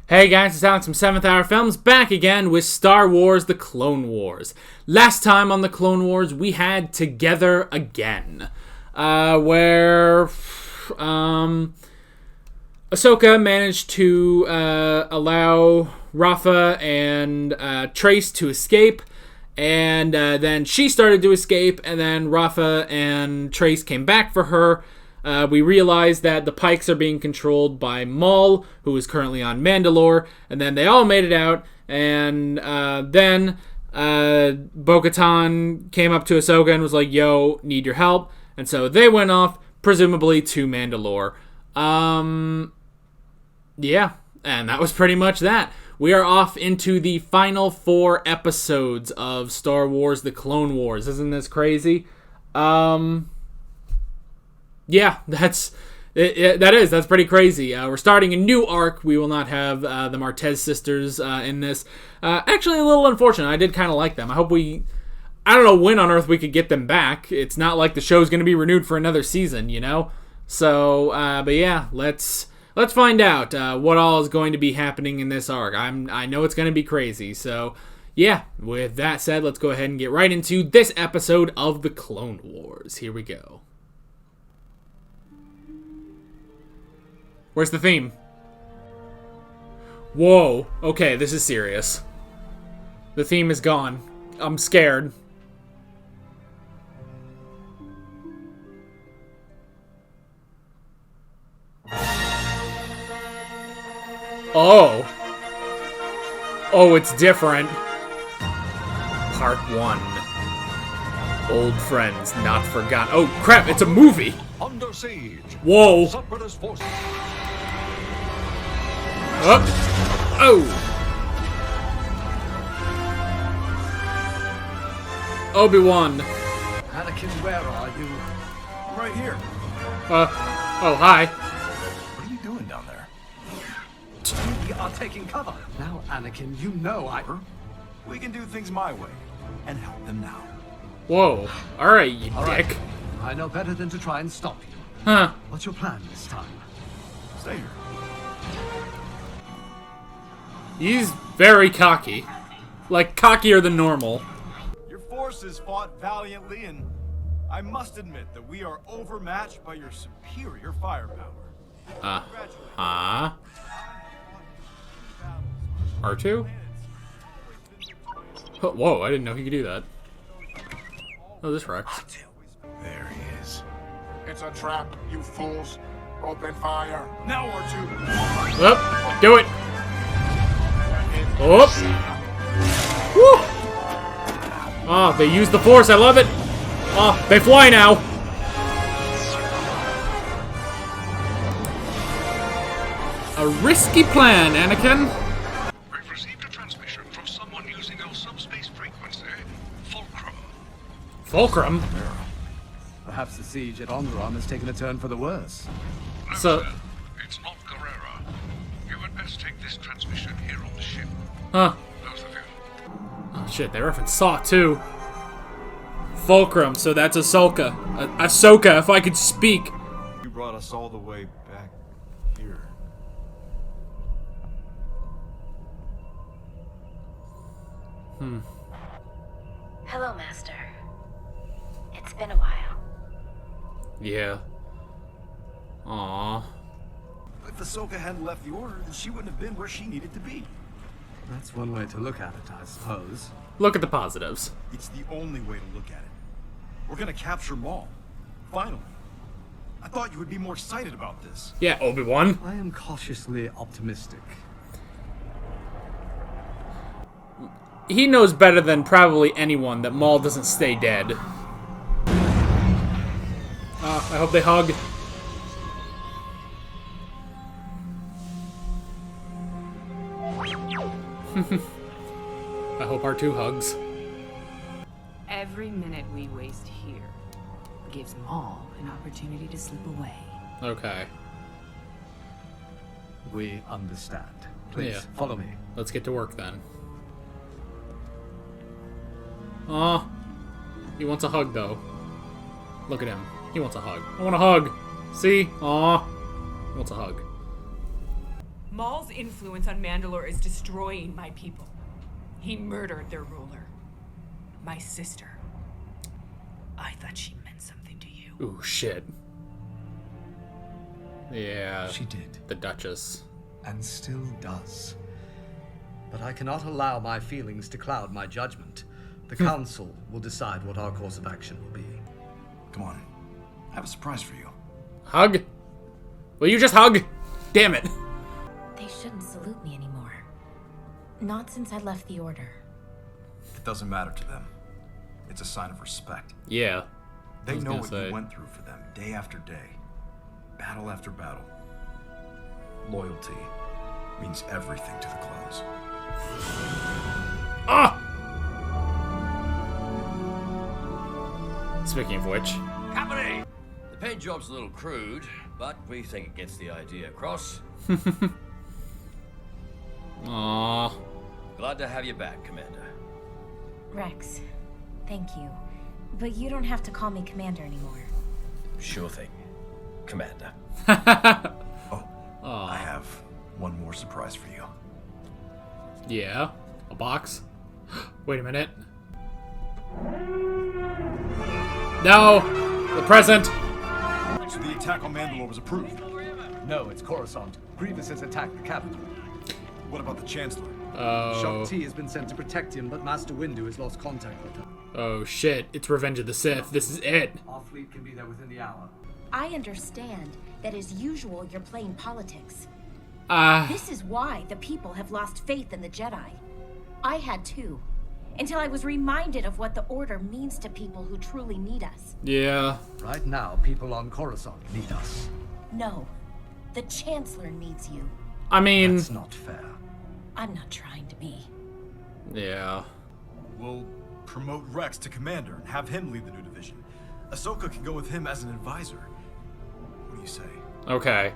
Hey guys, it's Alex from 7th Hour Films, back again with Star Wars The Clone Wars. Last time on The Clone Wars, we had Together Again, where Ahsoka managed to allow Rafa and Trace to escape, and then she started to escape, and then Rafa and Trace came back for her. We realized that the Pikes are being controlled by Maul, who is currently on Mandalore, and then they all made it out, and then Bo-Katan came up to Ahsoka and was like, yo, need your help, and so they went off, presumably to Mandalore. Yeah, and that was pretty much that. We are off into the final 4 episodes of Star Wars The Clone Wars. Isn't this crazy? Yeah, that's pretty crazy. We're starting a new arc. We will not have the Martez sisters in this. Actually, a little unfortunate. I did kind of like them. I don't know when on earth we could get them back. It's not like the show's going to be renewed for another season, you know? So, but yeah, let's find out what all is going to be happening in this arc. I know it's going to be crazy. So, yeah, with that said, let's go ahead and get right into this episode of The Clone Wars. Here we go. Where's the theme? Whoa. Okay, this is serious. The theme is gone. I'm scared. Oh. Oh, it's different. Part 1. Old friends not forgotten. Oh, crap, it's a movie. Under siege. Whoa. Separatist forces. Oh! Obi-Wan. Anakin, where are you? Right here. Oh, hi. What are you doing down there? We are taking cover. Now, Anakin, you know we can do things my way and help them now. Whoa. Alright, you All dick. right. I know better than to try and stop you. Huh. What's your plan this time? Stay here. He's very cocky. Like, cockier than normal. Your forces fought valiantly, and I must admit that we are overmatched by your superior firepower. R2? Oh, whoa, I didn't know he could do that. Oh, this wrecks. There he is. It's a trap, you fools. Open fire. Now R2. Oh, do it. Oh. Woo. Oh, they use the Force. I love it. Oh, they fly now. A risky plan, Anakin. We've received a transmission from someone using our subspace frequency, Fulcrum. Fulcrum? Perhaps the siege at Onderon has taken a turn for the worse. So, It's not Guerrera. You had best take this transmission here on the ship. huh. Both of you. Oh, shit, they reference Saw, too. Fulcrum, so that's Ahsoka. Ahsoka, if I could speak. You brought us all the way back here. Hello, Master. It's been a while. Yeah. Aww. If Ahsoka hadn't left the Order, then she wouldn't have been where she needed to be. That's one way to look at it, I suppose. Look at the positives. It's the only way to look at it. We're gonna capture Maul. Finally. I thought you would be more excited about this. Yeah, Obi-Wan. I am cautiously optimistic. He knows better than probably anyone that Maul doesn't stay dead. I hope they hug. I hope R2 hugs. Every minute we waste here gives Maul an opportunity to slip away. Okay. We understand. Please, Yeah. follow me. Let's get to work then. Aw. He wants a hug, though. Look at him. He wants a hug. I want a hug. See? Aw. He wants a hug. Maul's influence on Mandalore is destroying my people. He murdered their ruler. My sister. I thought she meant something to you. Ooh, shit. Yeah. She did. The Duchess. And still does. But I cannot allow my feelings to cloud my judgment. The Council will decide what our course of action will be. Come on. I have a surprise for you. Hug? Will you just hug? Damn it. They shouldn't salute me anymore. Not since I left the Order. It doesn't matter to them. It's a sign of respect. Yeah. They know what say. you went through for them, day after day. Battle after battle. Loyalty means everything to the clones. Ah! Speaking of which. Company! The paint job's a little crude, but we think it gets the idea across. Aww. Glad to have you back, Commander. Rex, thank you. But you don't have to call me Commander anymore. Sure thing, Commander. I have one more surprise for you. Yeah. A box? Wait a minute. No! The present! So the attack on Mandalore was approved. No, it's Coruscant. Grievous has attacked the capital. What about the Chancellor? Oh. Shaak Ti has been sent to protect him, but Master Windu has lost contact with her. Oh shit. It's Revenge of the Sith. This is it. Our fleet can be there within the hour. I understand that as usual you're playing politics. Ah. This is why the people have lost faith in the Jedi. I had too. Until I was reminded of what the Order means to people who truly need us. Yeah. Right now, people on Coruscant need us. No. The Chancellor needs you. I mean... That's not fair. I'm not trying to be. Yeah. We'll promote Rex to commander and have him lead the new division. Ahsoka can go with him as an advisor. What do you say? Okay.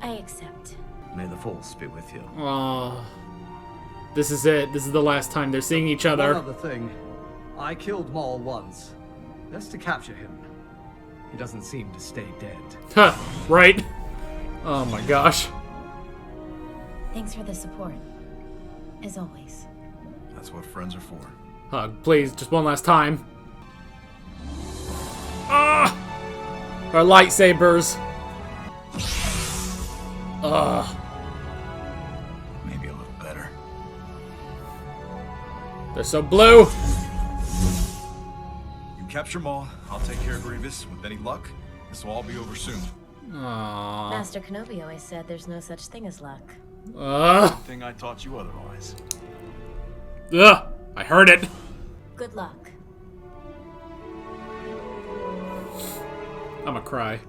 I accept. May the Force be with you. Oh. This is it. This is the last time they're seeing each other. One other thing. I killed Maul once. That's to capture him. He doesn't seem to stay dead. Huh. Right? Oh my gosh. Thanks for the support. As always. That's what friends are for. Hug, please. Just one last time. Ah! Our lightsabers. Ugh. Maybe a little better. They're so blue. You capture Maul, I'll take care of Grievous. With any luck, this will all be over soon. Aww. Master Kenobi always said there's no such thing as luck. Ugh. Thing I taught you otherwise. Ugh. I heard it. Good luck. I'ma cry.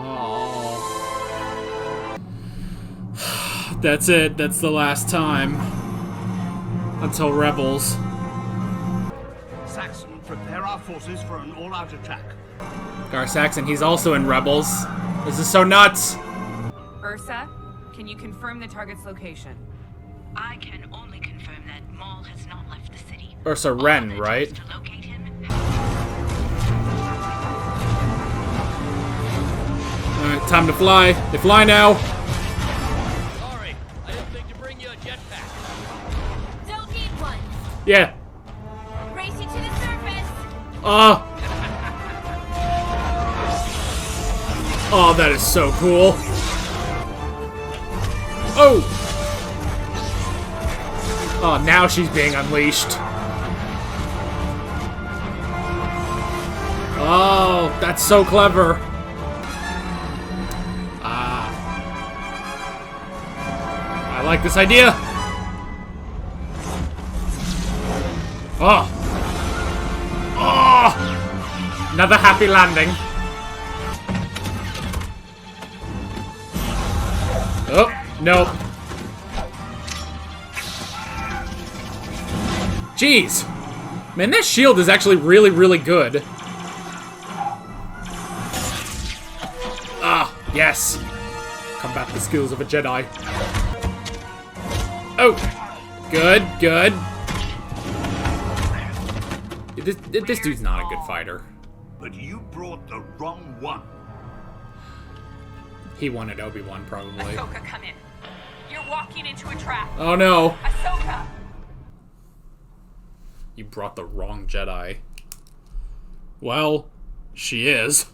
Oh. That's it. That's the last time. Until Rebels. Saxon, prepare our forces for an all-out attack. Gar Saxon, he's also in Rebels. This is so nuts. Ursa, can you confirm the target's location? I can only confirm that Maul has not left the city. Ursa Wren, right? To locate him. Alright, time to fly. They fly now. Sorry, I didn't think to bring you a jetpack. Don't need one. Yeah. Race you to the surface. Oh, that is so cool. Oh! Oh, now she's being unleashed. Oh, that's so clever. I like this idea. Oh. Oh! Another happy landing. Oh, no. Jeez. Man, that shield is actually really, really good. Ah, yes. Combat the skills of a Jedi. Oh. Good, good. This dude's not a good fighter. But you brought the wrong one. He wanted Obi-Wan, probably. Ahsoka, come in. You're walking into a trap. Oh no! Ahsoka! You brought the wrong Jedi. Well, she is.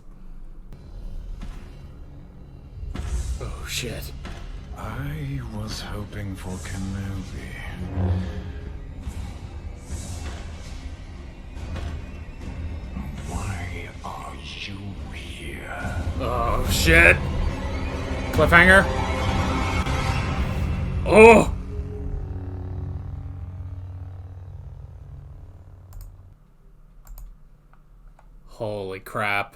Oh shit. I was hoping for Kenobi. Why are you here? Oh shit. Cliffhanger. Oh! Holy crap.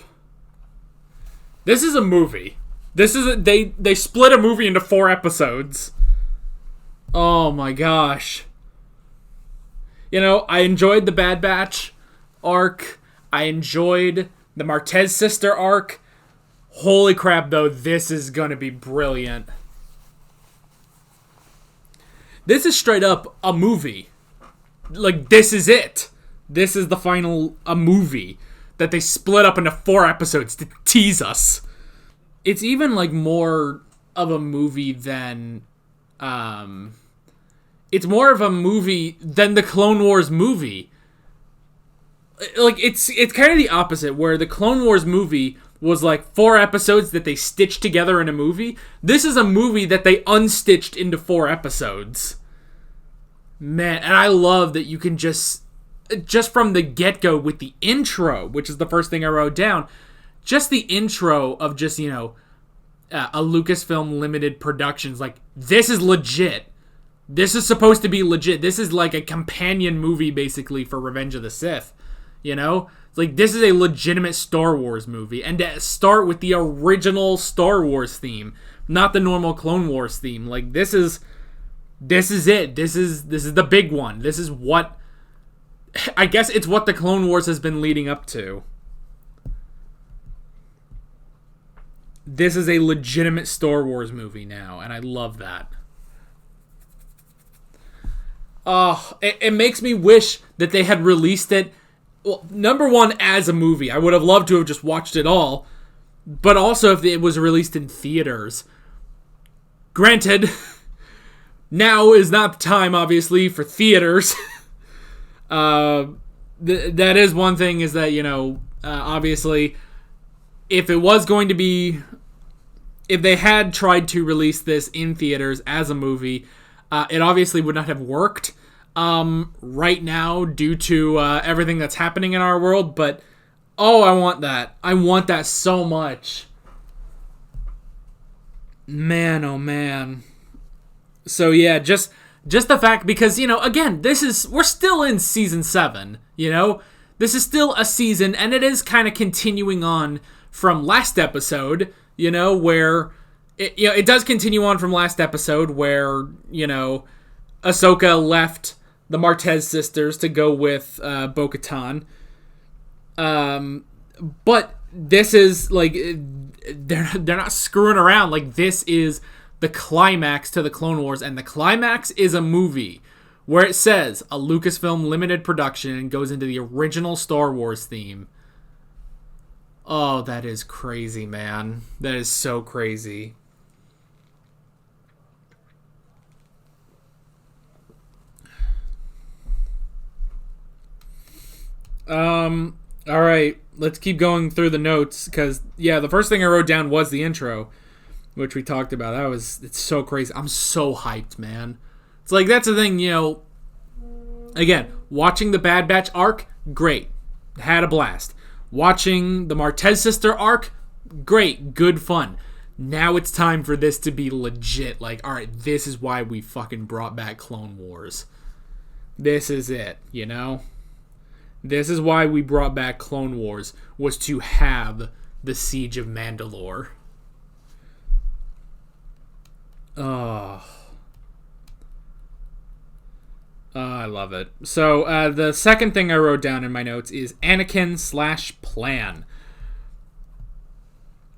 This is a movie. They split a movie into 4 episodes. Oh my gosh. You know, I enjoyed the Bad Batch arc. I enjoyed the Martez sister arc. Holy crap, though, this is gonna be brilliant. This is straight up a movie. Like, this is it. This is the final movie that they split up into 4 episodes to tease us. It's even, like, more of a movie than... it's more of a movie than the Clone Wars movie. Like, it's kind of the opposite, where the Clone Wars movie was, like, 4 episodes that they stitched together in a movie. This is a movie that they unstitched into 4 episodes. Man, and I love that you can just from the get-go with the intro, which is the first thing I wrote down, just the intro of just, you know, a Lucasfilm limited productions, like, this is legit. This is supposed to be legit. This is like a companion movie, basically, for Revenge of the Sith, you know? It's like, this is a legitimate Star Wars movie, and to start with the original Star Wars theme, not the normal Clone Wars theme. Like, this is it. This is the big one. This is what... I guess it's what the Clone Wars has been leading up to. This is a legitimate Star Wars movie now, and I love that. It makes me wish that they had released it, well, number one, as a movie. I would have loved to have just watched it all, but also if it was released in theaters. Granted, now is not the time, obviously, for theaters. That is one thing, is that, you know, obviously, if they had tried to release this in theaters as a movie, it obviously would not have worked right now due to everything that's happening in our world, but I want that. I want that so much. Man, oh man. So yeah, just the fact, because, you know, again, we're still in season 7, you know? This is still a season, and it is kind of continuing on from last episode, you know, where it does continue on from last episode where, you know, Ahsoka left the Martez sisters to go with Bo-Katan. But this is, like, they're not screwing around. Like, this is the climax to the Clone Wars, and the climax is a movie where it says a Lucasfilm limited production and goes into the original Star Wars theme. Oh, that is crazy, man. That is so crazy. Alright, let's keep going through the notes, because, yeah, the first thing I wrote down was the intro, which we talked about. It's so crazy. I'm so hyped, man. It's like, that's the thing, you know, again, watching the Bad Batch arc, great. Had a blast. Watching the Martez sister arc, great. Good fun. Now it's time for this to be legit. Like, alright, this is why we fucking brought back Clone Wars. This is it, you know? This is why we brought back Clone Wars, was to have the Siege of Mandalore. Oh, I love it. So, the second thing I wrote down in my notes is Anakin/plan.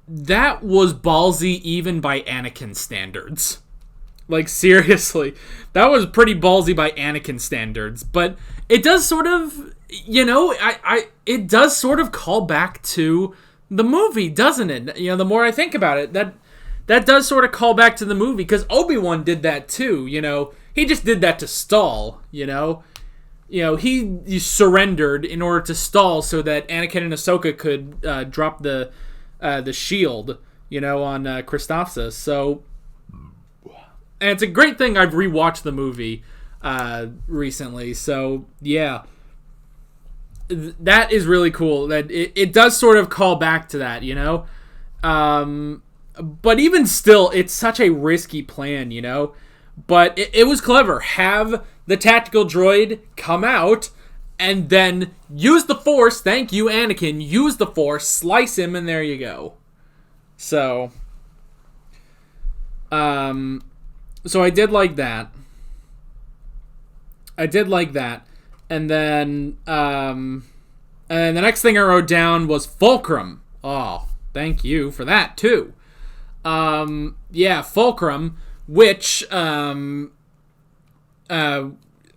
That was ballsy even by Anakin standards. Like, seriously. That was pretty ballsy by Anakin standards. But it does sort of, you know, it does sort of call back to the movie, doesn't it? You know, the more I think about it, that does sort of call back to the movie, because Obi-Wan did that too, you know. He just did that to stall, you know. You know, he surrendered in order to stall so that Anakin and Ahsoka could drop the shield, you know, on Christophsis. So, and it's a great thing I've rewatched the movie recently. So, yeah. That is really cool. That it does sort of call back to that, you know? But even still, it's such a risky plan, you know? But it was clever. Have the tactical droid come out and then use the Force. Thank you, Anakin. Use the Force, slice him, and there you go. So I did like that. And then the next thing I wrote down was Fulcrum. Oh, thank you for that too. Fulcrum, which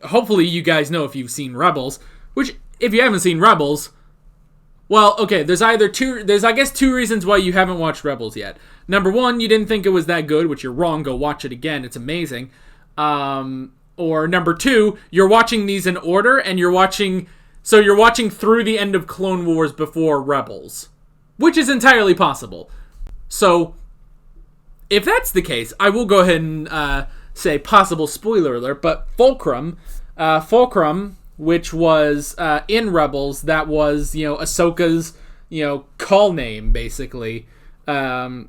hopefully you guys know if you've seen Rebels. Which, if you haven't seen Rebels, well, okay, there's I guess two reasons why you haven't watched Rebels yet. Number one, you didn't think it was that good, which you're wrong. Go watch it again. It's amazing. Or number two, you're watching these in order, and you're watching through the end of Clone Wars before Rebels, which is entirely possible. So, if that's the case, I will go ahead and say possible spoiler alert, but Fulcrum, which was in Rebels, that was, you know, Ahsoka's, you know, call name, basically, I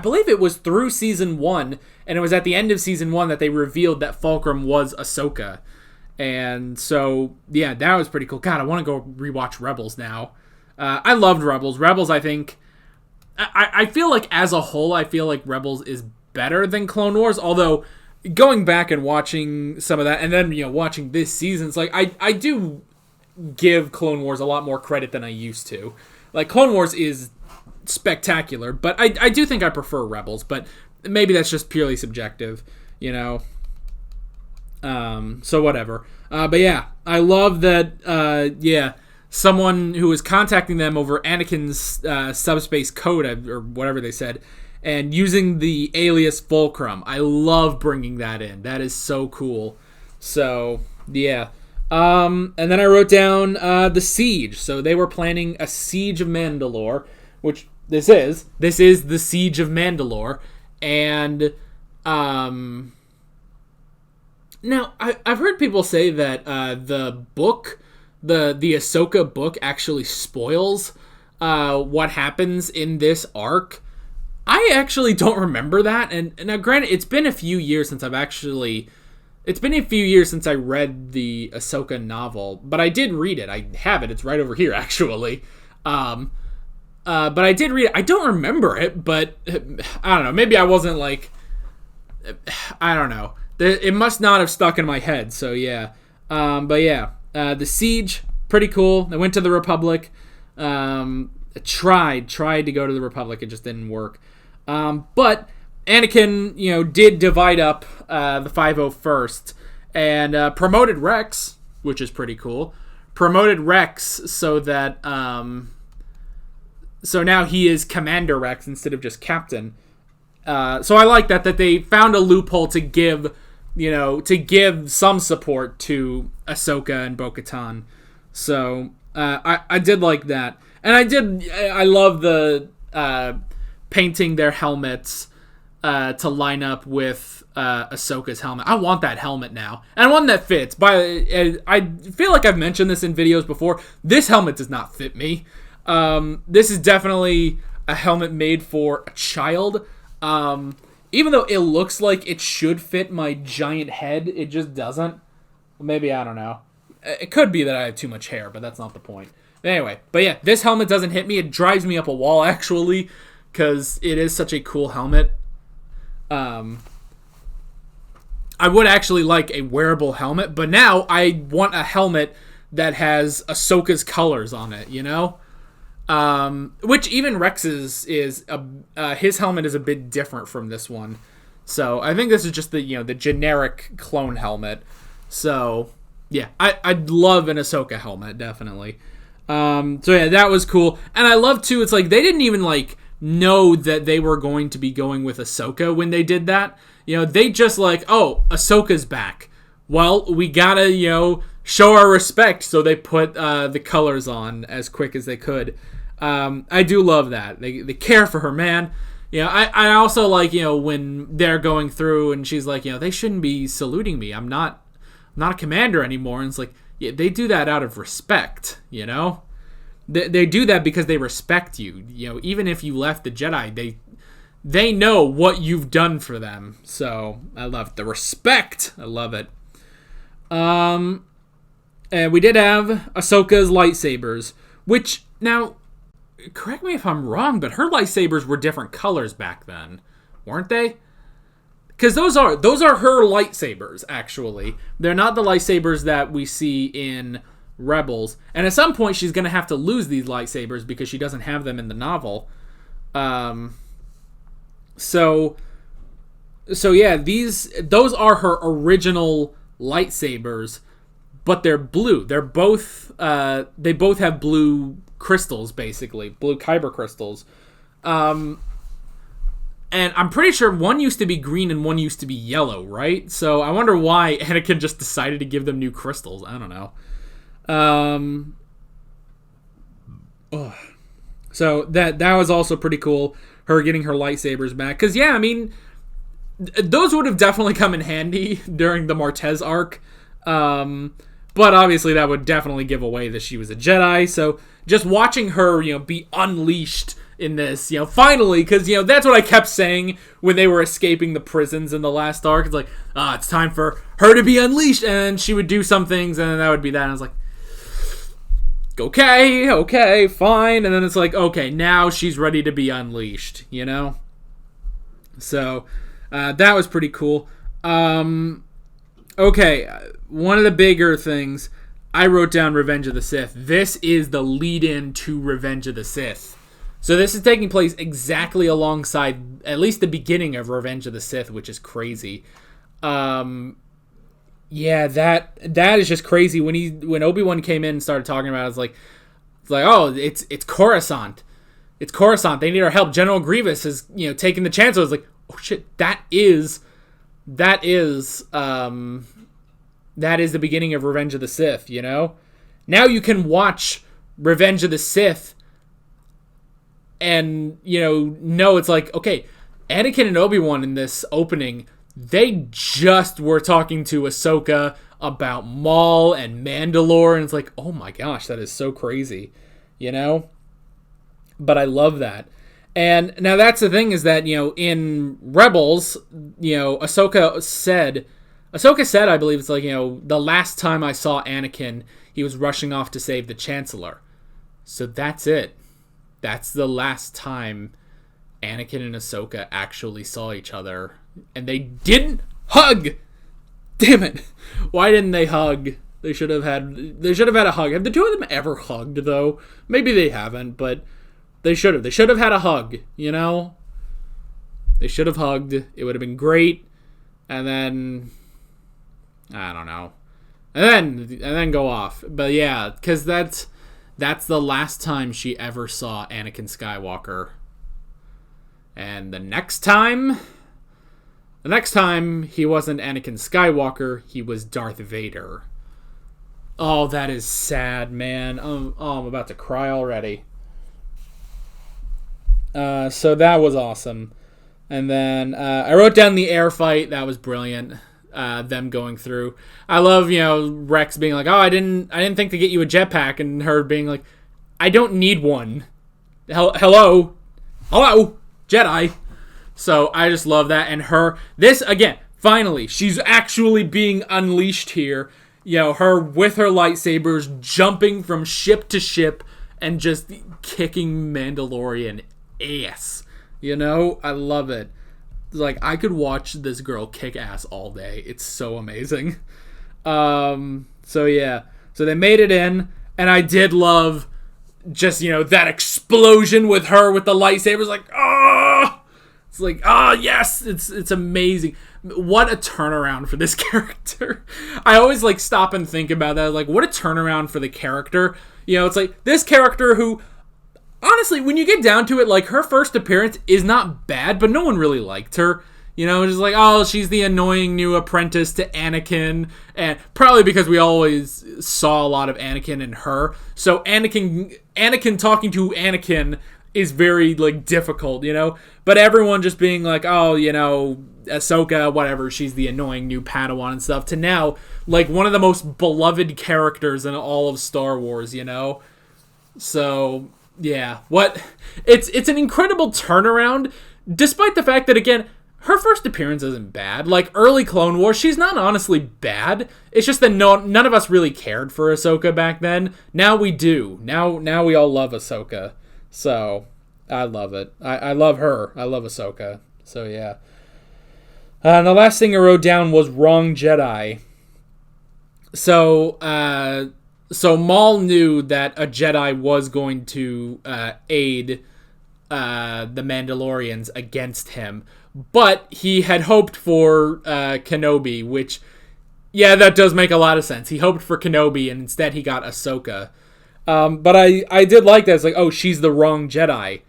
believe it was through Season 1, and it was at the end of Season 1 that they revealed that Fulcrum was Ahsoka. And so, yeah, that was pretty cool. God, I want to go rewatch Rebels now. I loved Rebels. Rebels, I think... I feel like, as a whole, I feel like Rebels is better than Clone Wars, although going back and watching some of that, and then, you know, watching this season, it's like, I do give Clone Wars a lot more credit than I used to. Like, Clone Wars is spectacular, but I do think I prefer Rebels, but maybe that's just purely subjective, you know. So whatever. But yeah, I love that, someone who was contacting them over Anakin's subspace code, or whatever they said, and using the alias Fulcrum. I love bringing that in. That is so cool. So, yeah. And then I wrote down the siege. So they were planning a siege of Mandalore, which this is the siege of Mandalore. And now I've heard people say that the book, the Ahsoka book, actually spoils what happens in this arc. I actually don't remember that, and now granted, it's been a few years since I read the Ahsoka novel, but I did read it. I have it. It's right over here, actually. But I did read it. I don't remember it, but I don't know. Maybe I wasn't like... I don't know. It must not have stuck in my head, so yeah. But yeah, the siege, pretty cool. I went to the Republic. Tried to go to the Republic. It just didn't work. But Anakin, you know, did divide up the 501st and promoted Rex, which is pretty cool. Promoted Rex so that so now he is Commander Rex instead of just Captain. So I like that they found a loophole to give some support to Ahsoka and Bo-Katan. So I did like that. And I love the painting their helmets to line up with Ahsoka's helmet. I want that helmet now. And one that fits. I feel like I've mentioned this in videos before. This helmet does not fit me. This is definitely a helmet made for a child. Even though it looks like it should fit my giant head, it just doesn't. Maybe, I don't know. It could be that I have too much hair, but that's not the point. Anyway, but yeah, this helmet doesn't hit me. It drives me up a wall, actually, because it is such a cool helmet. I would actually like a wearable helmet, but now I want a helmet that has Ahsoka's colors on it, you know? Which even Rex's is his helmet is a bit different from this one. So I think this is just the generic clone helmet. So yeah, I'd love an Ahsoka helmet, definitely. So yeah, that was cool. And I love too, it's like they didn't even like know that they were going to be going with Ahsoka when they did that. You know, they just like, oh, Ahsoka's back. Well, we gotta, you know, show our respect, so they put the colors on as quick as they could. I do love that. They care for her, man. You know, I also like, you know, when they're going through and she's like, you know, they shouldn't be saluting me. I'm not a commander anymore. And it's like, yeah, they do that out of respect, you know? They do that because they respect you. You know, even if you left the Jedi, they know what you've done for them. So I love the respect. I love it. And we did have Ahsoka's lightsabers, which now, correct me if I'm wrong, but her lightsabers were different colors back then, weren't they? Because those are her lightsabers, actually. They're not the lightsabers that we see in Rebels. And at some point, she's going to have to lose these lightsabers because she doesn't have them in the novel. So yeah, those are her original lightsabers, but they're blue. They're both they both have blue crystals, basically blue kyber crystals. And I'm pretty sure one used to be green and one used to be yellow, right? So I wonder why Anakin just decided to give them new crystals. I don't know. So that was also pretty cool, her getting her lightsabers back. Because, yeah, I mean, those would have definitely come in handy during the Martez arc. But obviously that would definitely give away that she was a Jedi. So just watching her, you know, be unleashed in this, you know, finally, because, you know, that's what I kept saying when they were escaping the prisons in the last arc. It's like, it's time for her to be unleashed, and she would do some things, and then that would be that. And I was like, okay, fine. And then it's like, okay, now she's ready to be unleashed, you know? So, that was pretty cool. Okay, one of the bigger things, I wrote down Revenge of the Sith. This is the lead-in to Revenge of the Sith. So this is taking place exactly alongside at least the beginning of Revenge of the Sith, which is crazy. Yeah, that is just crazy. When Obi-Wan came in and started talking about it, it's like, oh, it's Coruscant. It's Coruscant. They need our help. General Grievous is, you know, taking the chance. I was like, oh shit, that is the beginning of Revenge of the Sith, you know? Now you can watch Revenge of the Sith and, you know it's like, okay, Anakin and Obi-Wan in this opening, they just were talking to Ahsoka about Maul and Mandalore, and it's like, oh my gosh, that is so crazy, you know? But I love that. And now that's the thing, is that, you know, in Rebels, you know, Ahsoka said, I believe it's like, you know, the last time I saw Anakin, he was rushing off to save the Chancellor. So that's it. That's the last time Anakin and Ahsoka actually saw each other. And they didn't hug! Damn it! Why didn't they hug? They should have had a hug. Have the two of them ever hugged, though? Maybe they haven't, but they should have. They should have had a hug, you know? They should have hugged. It would have been great. And then, I don't know. And then go off. But yeah, because that's the last time she ever saw Anakin Skywalker. And the next time he wasn't Anakin Skywalker, he was Darth Vader. Oh, that is sad, man. I'm about to cry already. So that was awesome. And then I wrote down the air fight. That was brilliant. Them going through. I love, you know, Rex being like, oh, I didn't think to get you a jetpack, and her being like, I don't need one. Hello, Jedi. So I just love that. And this again, finally, she's actually being unleashed here. You know, her with her lightsabers jumping from ship to ship and just kicking Mandalorian ass. You know, I love it. Like, I could watch this girl kick ass all day. It's so amazing. So yeah. So they made it in, and I did love just, you know, that explosion with her with the lightsabers. Like, oh! It's like, oh, yes! It's amazing. What a turnaround for this character. I always, like, stop and think about that. Like, what a turnaround for the character. You know, it's like, this character who honestly, when you get down to it, like, her first appearance is not bad, but no one really liked her. You know, just like, oh, she's the annoying new apprentice to Anakin, and probably because we always saw a lot of Anakin in her. So Anakin talking to Anakin is very, like, difficult, you know? But everyone just being like, oh, you know, Ahsoka, whatever, she's the annoying new Padawan and stuff, to now, like, one of the most beloved characters in all of Star Wars, you know? So, yeah. It's an incredible turnaround, despite the fact that, again, her first appearance isn't bad. Like, early Clone Wars, she's not honestly bad. It's just that none of us really cared for Ahsoka back then. Now we do. Now we all love Ahsoka. So, I love it. I love her. I love Ahsoka. So, yeah. And the last thing I wrote down was wrong Jedi. So Maul knew that a Jedi was going to aid the Mandalorians against him. But he had hoped for Kenobi, which, yeah, that does make a lot of sense. He hoped for Kenobi, and instead he got Ahsoka. But I did like that. It's like, oh, she's the wrong Jedi.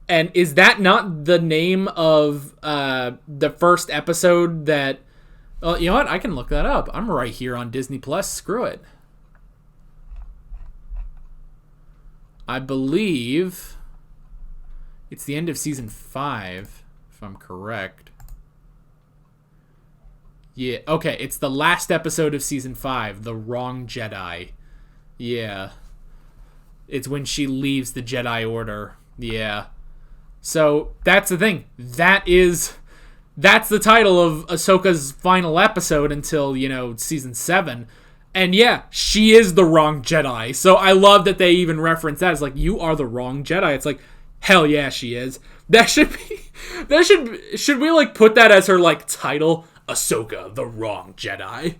And is that not the name of the first episode that... Well, you know what? I can look that up. I'm right here on Disney+. Screw it. I believe it's the end of Season 5, if I'm correct. Yeah, okay, it's the last episode of Season 5, The Wrong Jedi. Yeah. It's when she leaves the Jedi Order. Yeah. So, that's the thing. That's the title of Ahsoka's final episode until, you know, Season 7. And yeah, she is the wrong Jedi. So I love that they even reference that. It's like, you are the wrong Jedi. It's like, hell yeah, she is. Should we, like, put that as her, like, title? Ahsoka, the wrong Jedi.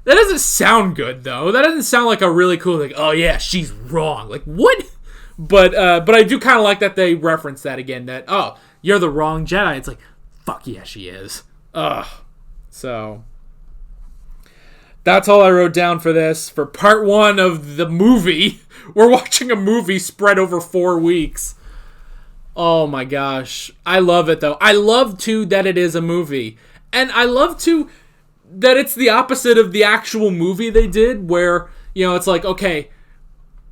That doesn't sound good, though. That doesn't sound like a really cool, like, oh yeah, she's wrong. Like, what? But I do kind of like that they reference that again, that, oh, you're the wrong Jedi. It's like, fuck yeah, she is. Ugh. So, that's all I wrote down for this. For part 1 of the movie. We're watching a movie spread over 4 weeks. Oh my gosh. I love it, though. I love, too, that it is a movie. And I love, too, that it's the opposite of the actual movie they did, where, you know, it's like, okay,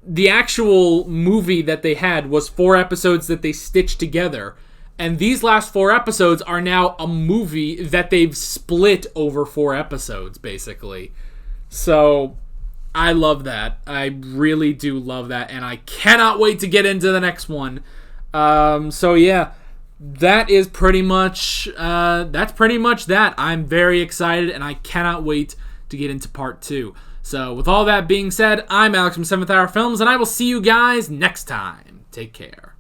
the actual movie that they had was 4 episodes that they stitched together. And these last 4 episodes are now a movie that they've split over 4 episodes, basically. So, I love that. I really do love that. And I cannot wait to get into the next one. So, yeah. That is pretty much... that's pretty much that. I'm very excited, and I cannot wait to get into part 2. So, with all that being said, I'm Alex from 7th Hour Films, and I will see you guys next time. Take care.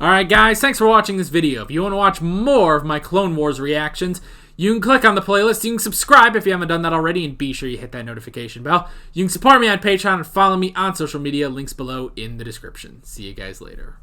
Alright guys, thanks for watching this video. If you want to watch more of my Clone Wars reactions, you can click on the playlist, you can subscribe if you haven't done that already, and be sure you hit that notification bell. You can support me on Patreon and follow me on social media, links below in the description. See you guys later.